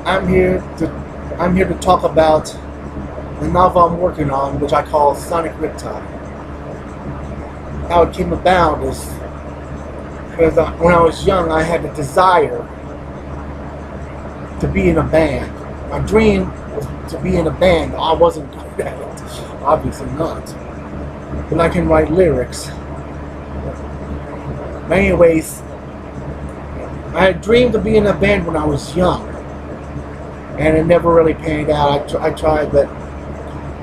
I'm here to I'm here to talk about the novel I'm working on, which I call Sonic Riptide. How it came about is because when I was young, I had a desire to be in a band. My dream was to be in a band. I wasn't good at it, obviously not, but I can write lyrics. But anyways, I had dreamed of being in a band when I was young, and it never really panned out. I tried, but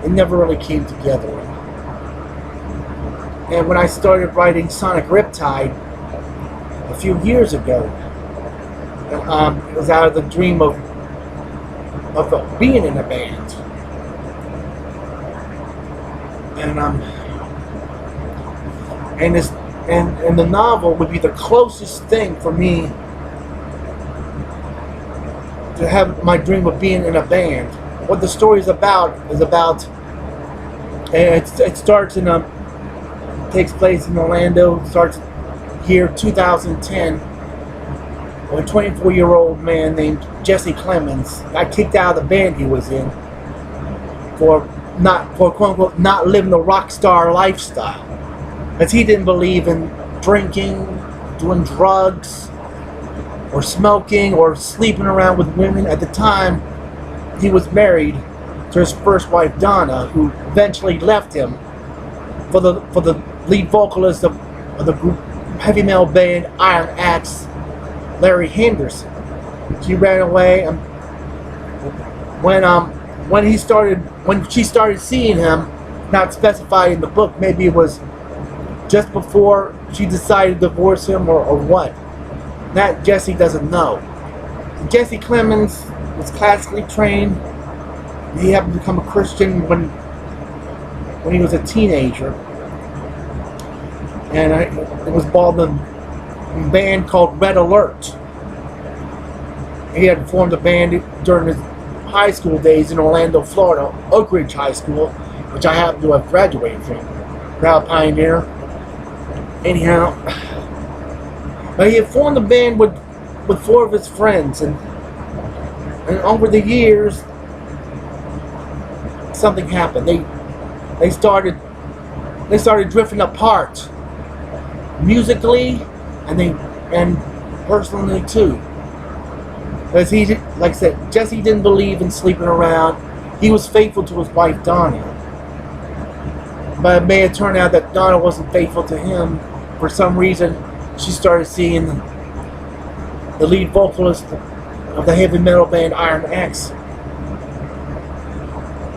it never really came together. And when I started writing Sonic Riptide a few years ago, it was out of the dream of being in a band. And the novel would be the closest thing for me to have my dream of being in a band. What the story is about, it starts takes place in Orlando. Starts year 2010. A 24-year-old man named Jesse Clemens got kicked out of the band he was in for quote unquote not living the rock star lifestyle, as he didn't believe in drinking, doing drugs, or smoking, or sleeping around with women. At the time, he was married to his first wife, Donna, who eventually left him for the lead vocalist of the group heavy metal band Iron Axe, Larry Henderson. She ran away, and when she started seeing him, not specified in the book, maybe it was just before she decided to divorce him or what. That Jesse doesn't know. Jesse Clemens was classically trained. He happened to become a Christian when he was a teenager, and it was called a band called Red Alert. He had formed a band during his high school days in Orlando, Florida, Oak Ridge High School, which I happen to have graduated from. Proud pioneer. Anyhow, but he had formed a band with four of his friends, and over the years, something happened. They started drifting apart, musically, and personally too. Because like I said, Jesse didn't believe in sleeping around. He was faithful to his wife Donna, but it may have turned out that Donna wasn't faithful to him. For some reason, she started seeing the lead vocalist of the heavy metal band Iron Axe.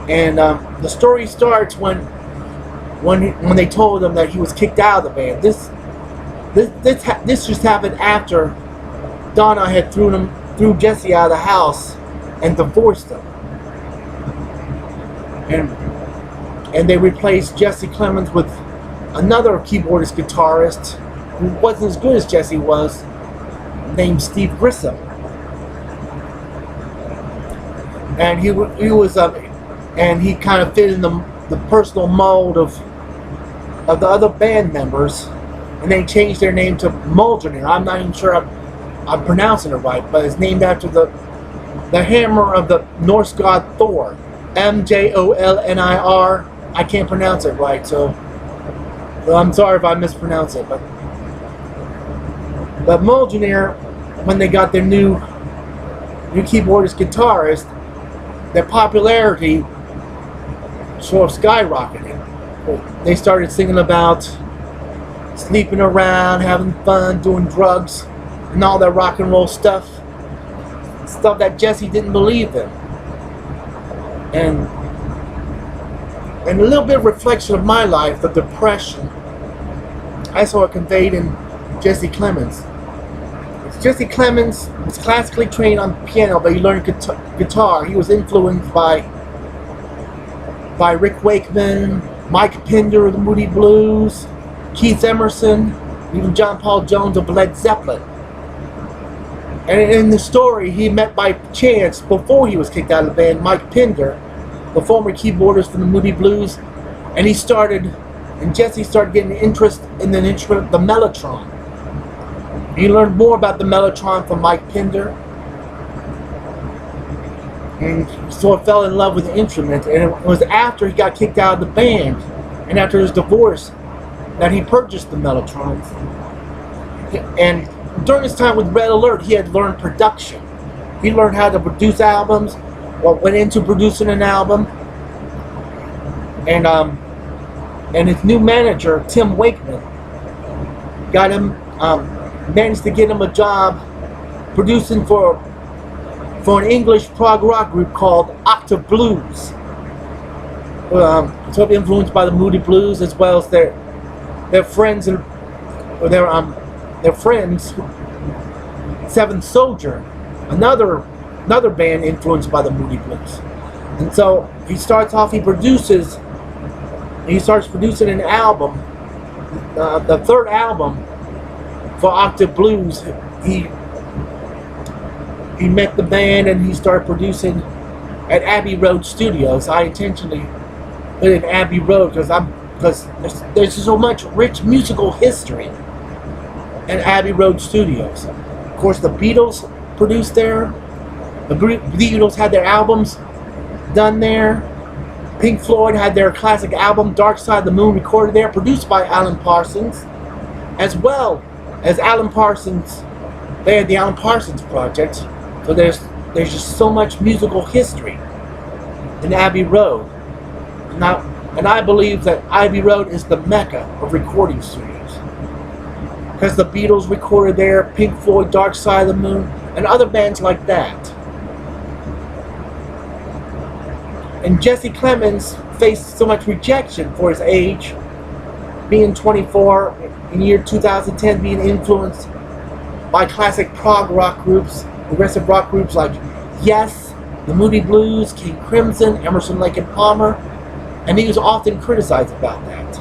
And the story starts when they told him that he was kicked out of the band. This just happened after Donna had threw Jesse out of the house and divorced him. And they replaced Jesse Clemens with another keyboardist guitarist who wasn't as good as Jesse was, named Steve Grissom. And he was and he kind of fit in the personal mold of the other band members, and they changed their name to Mjolnir. I'm not even sure I'm pronouncing it right, but it's named after the hammer of the Norse god Thor, Mjolnir. I can't pronounce it right, so I'm sorry if I mispronounce it. But Mjolnir, when they got their new keyboardist guitarist, their popularity sort of skyrocketed. They started singing about sleeping around, having fun, doing drugs, and all that rock and roll stuff that Jesse didn't believe in. And a little bit of reflection of my life, the depression, I saw it conveyed in Jesse Clemens. Jesse Clemens was classically trained on piano, but he learned guitar. He was influenced by Rick Wakeman, Mike Pinder of the Moody Blues, Keith Emerson, even John Paul Jones of Led Zeppelin. And in the story, he met by chance, before he was kicked out of the band, Mike Pinder, the former keyboardist from the Moody Blues, and Jesse started getting interest in the Mellotron. He learned more about the Mellotron from Mike Pinder, and sort of fell in love with the instrument. And it was after he got kicked out of the band and after his divorce that he purchased the Mellotrons. And during his time with Red Alert, he had learned production. He learned how to produce albums, what went into producing an album, and his new manager, Tim Wakeman, got him managed to get him a job producing for an English prog rock group called Octave Blues. Sort of influenced by the Moody Blues, as well as their friends and their friends, Seventh Soldier, another band influenced by the Moody Blues. And so he starts producing an album, the third album for Octave Blues. He met the band and he started producing at Abbey Road Studios. I intentionally put in Abbey Road because there's so much rich musical history in Abbey Road Studios. Of course, the Beatles produced there. The Beatles had their albums done there. Pink Floyd had their classic album Dark Side of the Moon recorded there, produced by Alan Parsons, as well as Alan Parsons. They had the Alan Parsons Project. So there's just so much musical history in Abbey Road. And I believe that Abbey Road is the mecca of recording studios, because the Beatles recorded there, Pink Floyd, Dark Side of the Moon, and other bands like that. And Jesse Clemens faced so much rejection for his age, being 24, in year 2010, being influenced by classic prog rock groups, progressive rock groups like Yes, the Moody Blues, King Crimson, Emerson, Lake and Palmer, and he was often criticized about that.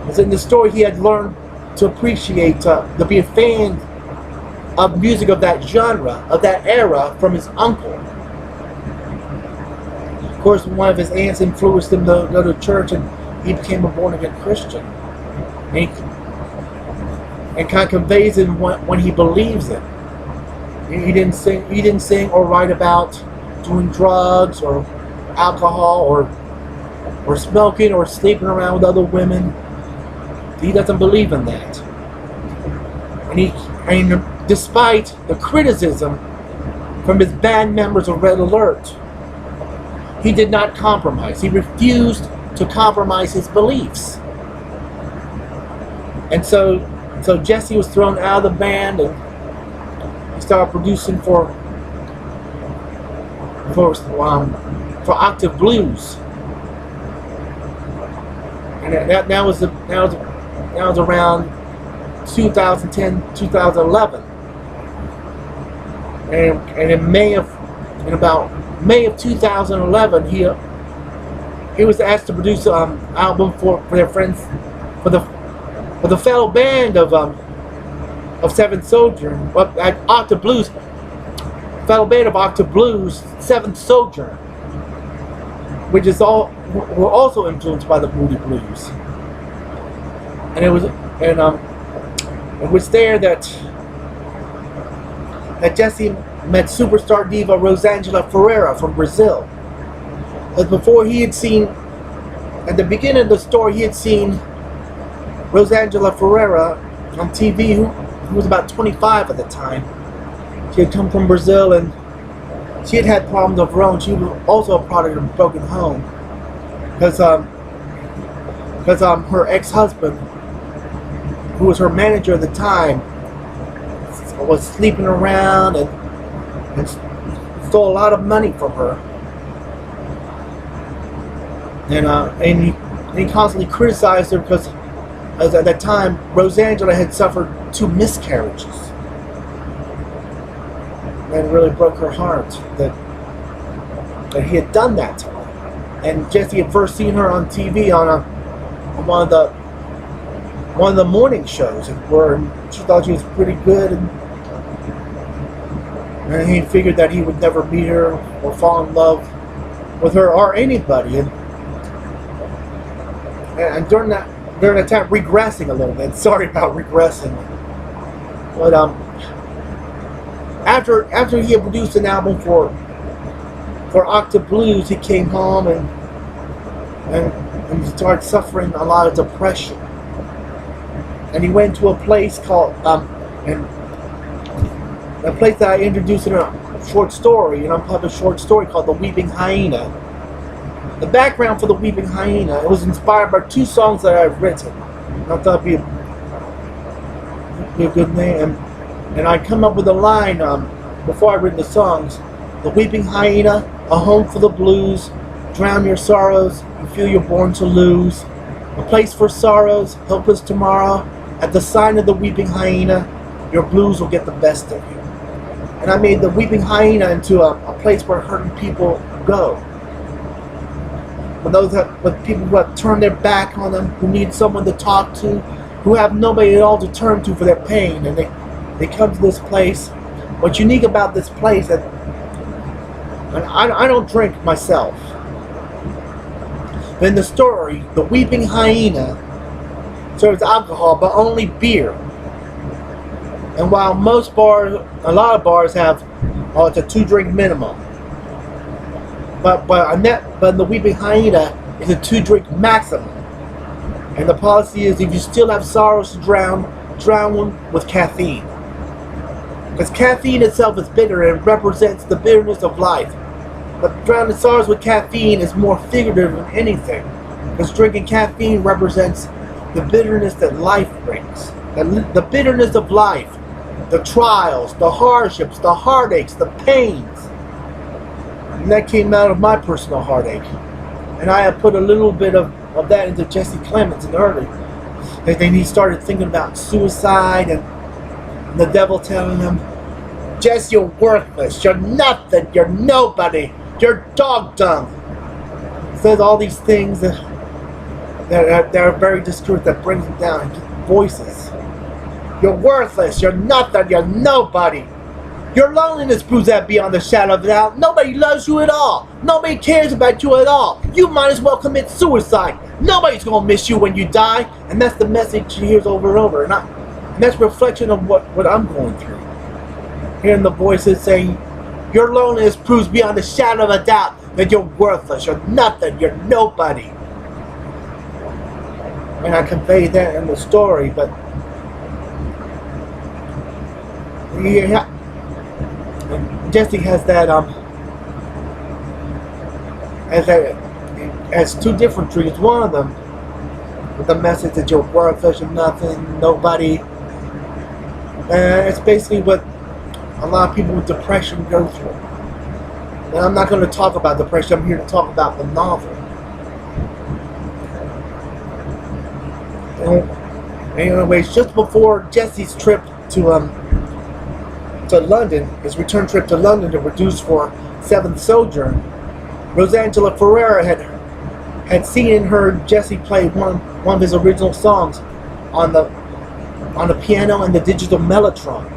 As in the story, he had learned to appreciate, to be a fan of music of that genre, of that era, from his uncle. Of course, one of his aunts influenced him to go to church, and he became a born-again Christian. And kind of conveys it when he believes it. He didn't sing or write about doing drugs or alcohol or smoking or sleeping around with other women. He doesn't believe in that. And despite the criticism from his band members of Red Alert, he did not compromise. He refused to compromise his beliefs. And so Jesse was thrown out of the band, and he started producing for Octave Blues. And that was around 2010, 2011. And in about May of 2011, he was asked to produce an album for their friends, for the fellow band of Seventh Soldier, at Octave Blues, fellow band of Octave Blues, Seventh Soldier, which were also influenced by the Moody Blues. And it was there that Jesse met superstar diva Rosângela Ferreira from Brazil. But before he had seen, at the beginning of the story, he had seen Rosângela Ferreira on TV, who was about 25 at the time. She had come from Brazil, and she had had problems of her own. She was also a product of a broken home, because her ex-husband, who was her manager at the time, was sleeping around and stole a lot of money from her. And he constantly criticized her because, as at that time, Rosângela had suffered 2 miscarriages. And it really broke her heart that he had done that to her. And Jesse had first seen her on TV on one of the morning shows, where she thought she was pretty good, and he figured that he would never meet her or fall in love with her or anybody. And during that time, regressing a little bit. Sorry about regressing. But after he had produced an album for for Octa Blues, he came home and started suffering a lot of depression. And he went to a place called and a place that I introduced in a short story, an unpublished short story called The Weeping Hyena. The background for The Weeping Hyena, it was inspired by 2 songs that I've written. And I thought it'd be a good name. And I come up with a line before I written the songs. The weeping hyena, a home for the blues. Drown your sorrows, you feel you're born to lose. A place for sorrows, helpless tomorrow. At the sign of the weeping hyena, your blues will get the best of you. And I made the weeping hyena into a place where hurting people go. With people who have turned their back on them, who need someone to talk to, who have nobody at all to turn to for their pain, and they come to this place. What's unique about this place that I don't drink myself. But in the story, the weeping hyena serves alcohol, but only beer. And while most bars, a lot of bars have, it's a 2-drink minimum. But the weeping hyena is a 2-drink maximum. And the policy is, if you still have sorrows to drown them with caffeine. Because caffeine itself is bitter and represents the bitterness of life. But drowning sorrows with caffeine is more figurative than anything. Because drinking caffeine represents the bitterness that life brings. The bitterness of life. The trials, the hardships, the heartaches, the pains. And that came out of my personal heartache. And I have put a little bit of that into Jesse Clemens in early. And then he started thinking about suicide and the devil telling him, Jess, you're worthless, you're nothing, you're nobody, you're dog dung. He says all these things that are very discouraged, that brings him down, voices. You're worthless, you're nothing, you're nobody. Your loneliness proves that beyond the shadow of a doubt. Nobody loves you at all. Nobody cares about you at all. You might as well commit suicide. Nobody's going to miss you when you die. And that's the message he hears over and over. And that's a reflection of what I'm going through. Hearing the voices saying, your loneliness proves beyond the shadow of a doubt that you're worthless, you're nothing, you're nobody. And I convey that in the story, but yeah, Jesse has that has 2 different trees. One of them with the message that you're worthless, you're nothing, nobody. And it's basically what a lot of people with depression go through. And I'm not going to talk about depression. I'm here to talk about the novel. Anyways, just before Jesse's trip to London, his return trip to London to produce for 7th Sojourn, Rosangela Ferreira had seen and heard Jesse play one of his original songs on the piano and the digital mellotron.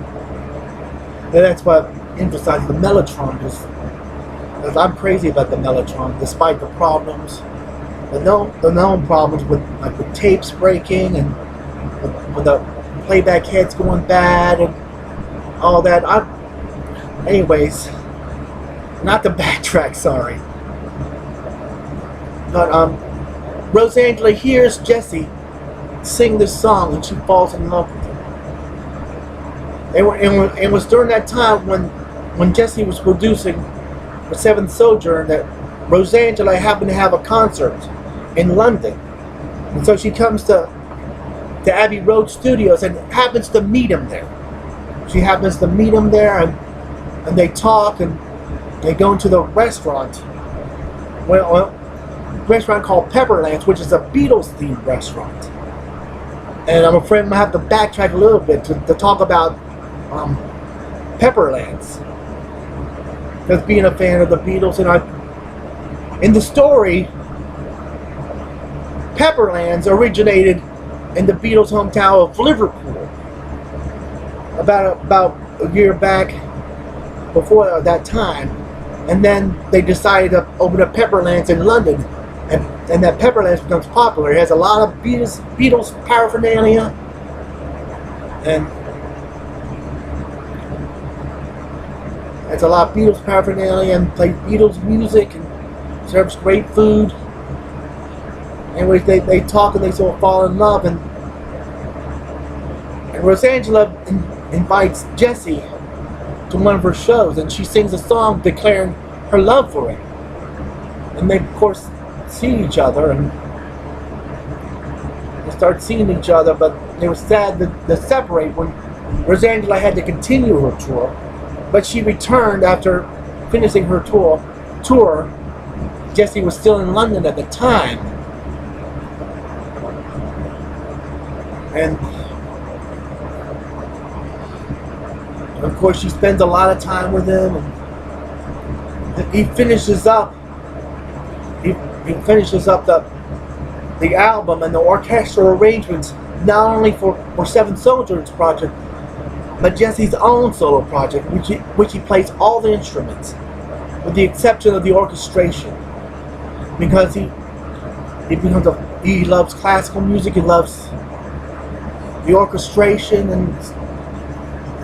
And that's what emphasizes the mellotron, because I'm crazy about the mellotron, despite the problems, the known problems with tapes breaking and with the playback heads going bad and all that. Anyways, not to backtrack, sorry. But Rosangela hears Jesse sing this song and she falls in love with him. And it was during that time when Jesse was producing for 7th Sojourn that Rosangela happened to have a concert in London. And so she comes to Abbey Road Studios and happens to meet him there. She happens to meet him there and they talk and they go into the restaurant. Well, a restaurant called Pepperlands, which is a Beatles-themed restaurant. And I'm afraid I'm going to have to backtrack a little bit to talk about Pepperlands. Because being a fan of the Beatles, and in the story, Pepperlands originated in the Beatles' hometown of Liverpool. About a year back before that time. And then they decided to open up Pepperlands in London. And that Pepperlands becomes popular. It has a lot of Beatles paraphernalia. has a lot of Beatles paraphernalia and plays Beatles music and serves great food. Anyways, they talk and they sort of fall in love, and Rosangela invites Jesse to one of her shows, and she sings a song declaring her love for him. And they, of course, see each other, and they start seeing each other, but they were sad to separate when Rosangela had to continue her tour. But she returned after finishing her tour. Jesse was still in London at the time. And of course she spends a lot of time with him, and he finishes up the album and the orchestral arrangements, not only for Seven Soldiers project, but Jesse's own solo project, which he plays all the instruments, with the exception of the orchestration, because he loves classical music. He loves the orchestration and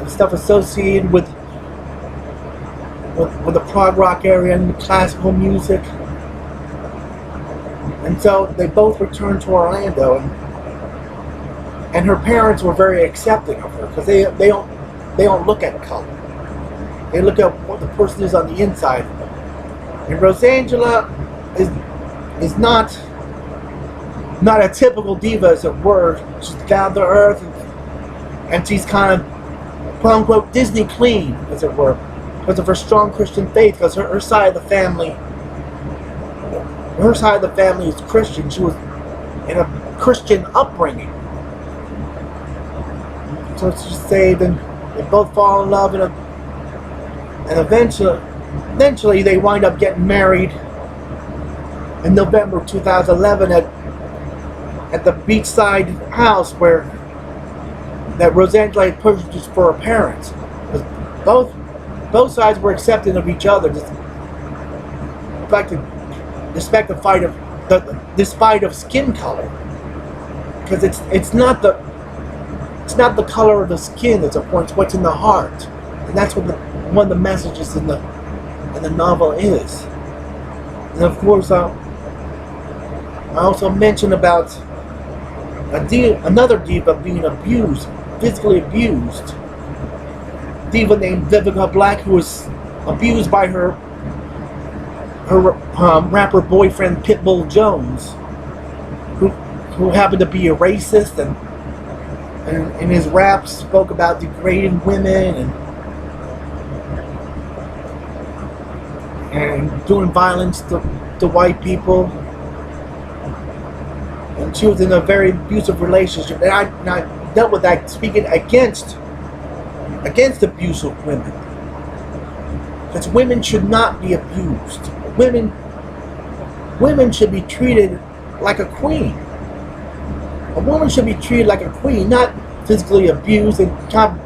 stuff associated with the prog rock area and the classical music. And so they both returned to Orlando, and her parents were very accepting of her, because they don't look at color. They look at what the person is on the inside. And Rosangela is not a typical diva, as it were. She's down to earth, and she's kind of quote unquote Disney clean, as it were, because of her strong Christian faith. Because her side of the family is Christian. She was in a Christian upbringing. So she's saved, and they both fall in love, and eventually they wind up getting married in November 2011 at the beachside house that Rosangela had purchased for her parents. Both sides were accepting of each other, despite this fight of skin color, because it's not the color of the skin that's a point, it's what's in the heart, and that's what one of the messages in the novel is. And of course, I also mentioned about another diva being abused, physically abused. Diva named Vivica Black, who was abused by her rapper boyfriend Pitbull Jones, who happened to be a racist, and in his raps spoke about degrading women and doing violence to white people. And she was in a very abusive relationship, and I dealt with that, speaking against abuse of women, because women should not be abused. Women should be treated like a queen. A woman should be treated like a queen, not physically abused and kind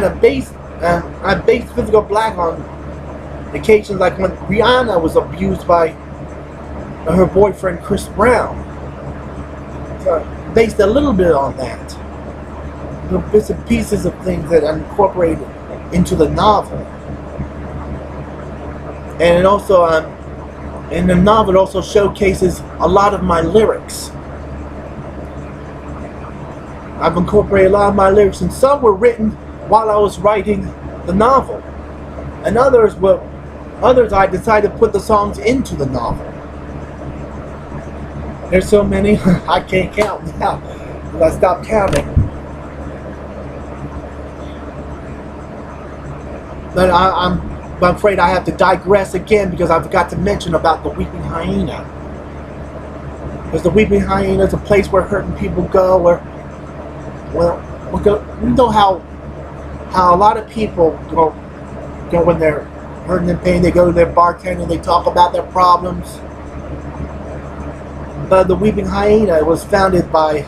of based. I based Vivica Black on occasions like when Rihanna was abused by her boyfriend Chris Brown. So based a little bit on that. The bits and pieces of things that I incorporated into the novel. And it also, in the novel, it also showcases a lot of my lyrics. I've incorporated a lot of my lyrics, and some were written while I was writing the novel, and others I decided to put the songs into the novel. There's so many I can't count now. I stopped counting. But I'm afraid I have to digress again, because I forgot to mention about the Weeping Hyena. Because the Weeping Hyena is a place where hurting people go, you know how a lot of people go when they're hurting and pain. They go to their bartender and they talk about their problems. But the Weeping Hyena was founded by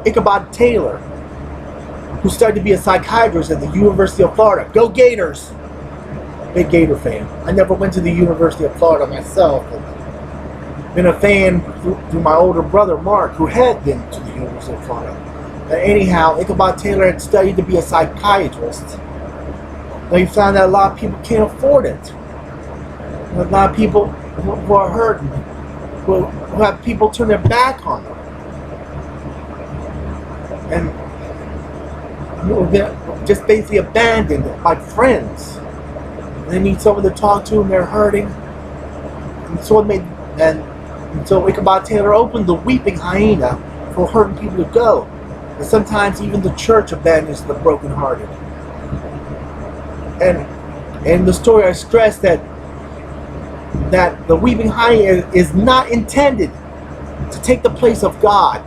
Ichabod Taylor, who studied to be a psychiatrist at the University of Florida. Go Gators! Big Gator fan. I never went to the University of Florida myself. I've been a fan through my older brother Mark, who had been to the University of Florida. But anyhow, Ichabod Taylor had studied to be a psychiatrist They found that a lot of people can't afford it. A lot of people who are hurting, who have people turn their back on them, and they're just basically abandoned by friends. They need someone to talk to, and they're hurting. And so Ichabod Taylor opened the Weeping Hyena for hurting people to go. And sometimes even the church abandons the brokenhearted. And in the story, I stress that the Weeping Hyena is not intended to take the place of God.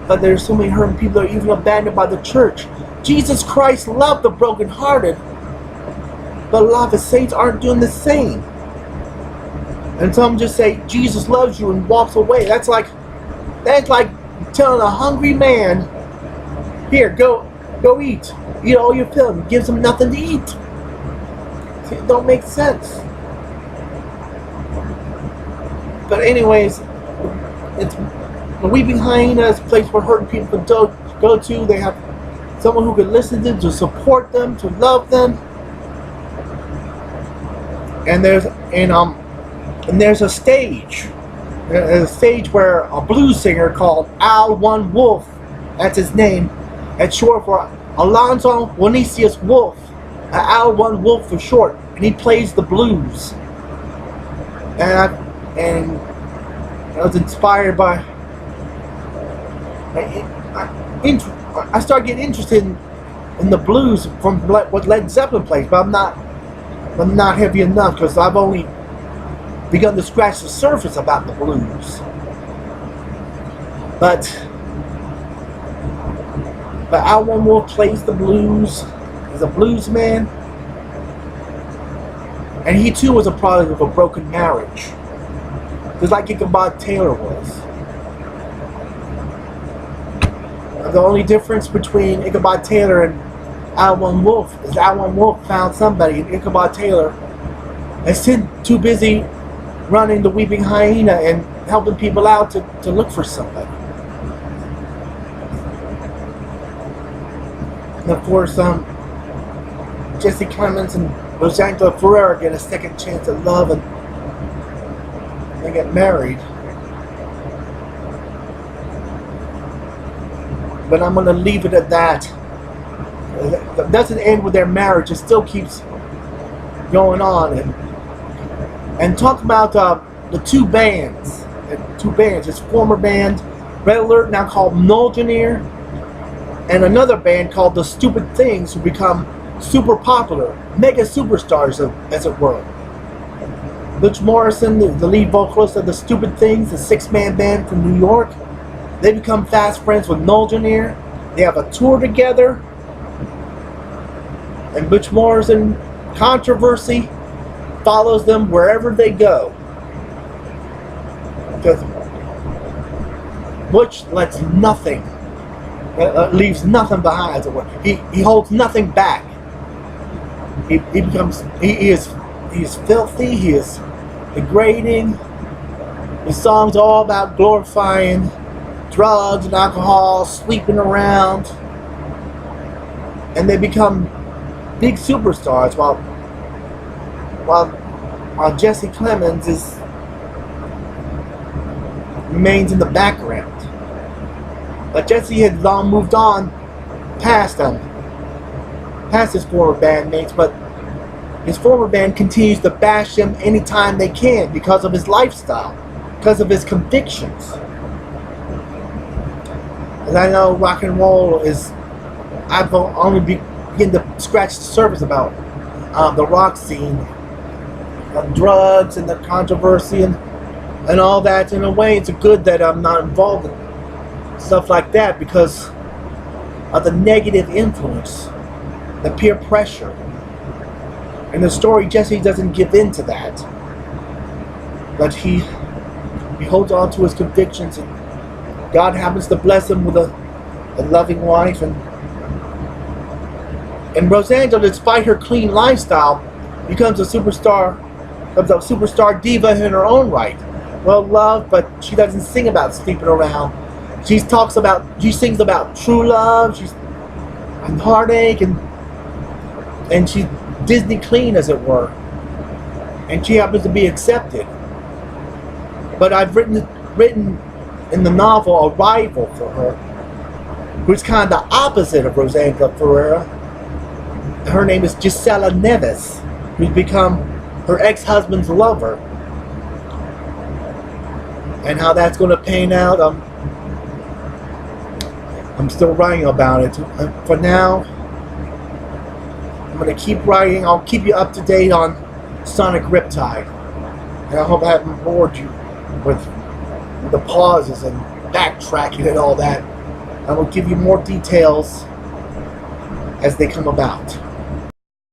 But there's so many hurting people that are even abandoned by the church. Jesus Christ loved the brokenhearted, but a lot of his saints aren't doing the same. And some just say Jesus loves you and walks away. That's like telling a hungry man, here, go eat all you're feeling. Gives him nothing to eat. See, it don't make sense. But anyways, it's the Weeping Hyena is a place where hurting people can go to. They have someone who can listen to them, to support them, to love them. And there's a stage. There's a stage where a blues singer called Al One Wolf, that's his name, it's short for Alonzo Vinicius Wolf, Al One Wolf for short, and he plays the blues. And I was inspired by. I started getting interested in the blues from what Led Zeppelin plays, but I'm not heavy enough because I've only begun to scratch the surface about the blues. But Al One Wolf plays the blues. He's a blues man, and he too was a product of a broken marriage, just like Ichabod Taylor was. The only difference between Ichabod Taylor and Al One Wolf is Al One Wolf found somebody, and Ichabod Taylor is too busy running the Weeping Hyena and helping people out to look for somebody. And of course, Jesse Clemens and Rosangela Ferreira get a second chance at love, and they get married. But I'm going to leave it at that. It doesn't end with their marriage. It still keeps going on. And talk about the two bands. His former band, Red Alert, now called Nolgeneer, and another band called The Stupid Things, who become super popular, mega superstars, as it were. Butch Morrison, the lead vocalist of The Stupid Things, a 6-man band from New York, they become fast friends with Nolgeneer. They have a tour together, and Butch Morrison controversy follows them wherever they go, because Butch lets nothing, leaves nothing behind, as it were. He holds nothing back. He is filthy. He is degrading. His songs are all about glorifying drugs and alcohol, sleeping around, and they become big superstars while Jesse Clemens remains in the background. But Jesse had long moved on past his former bandmates, but his former band continues to bash him anytime they can because of his lifestyle, because of his convictions. And I know rock and roll I've only begin to scratch the surface about the rock scene, drugs and the controversy and all that. In a way, it's good that I'm not involved in stuff like that because of the negative influence, the peer pressure. In the story, Jesse doesn't give in to that, but he holds on to his convictions, and God happens to bless him with a loving wife. And Rosangela, despite her clean lifestyle, becomes a superstar diva in her own right. Well loved, but she doesn't sing about sleeping around. She sings about true love, and heartache, and and she's Disney clean, as it were, and she happens to be accepted. But I've written in the novel a rival for her, who's kind of the opposite of Rosanga Ferreira. Her name is Gisela Neves, who's become her ex-husband's lover. And how that's going to pan out, I'm still writing about it. For now, I'm going to keep writing. I'll keep you up to date on Sonic Riptide. And I hope I haven't bored you with the pauses and backtracking and all that. I will give you more details as they come about.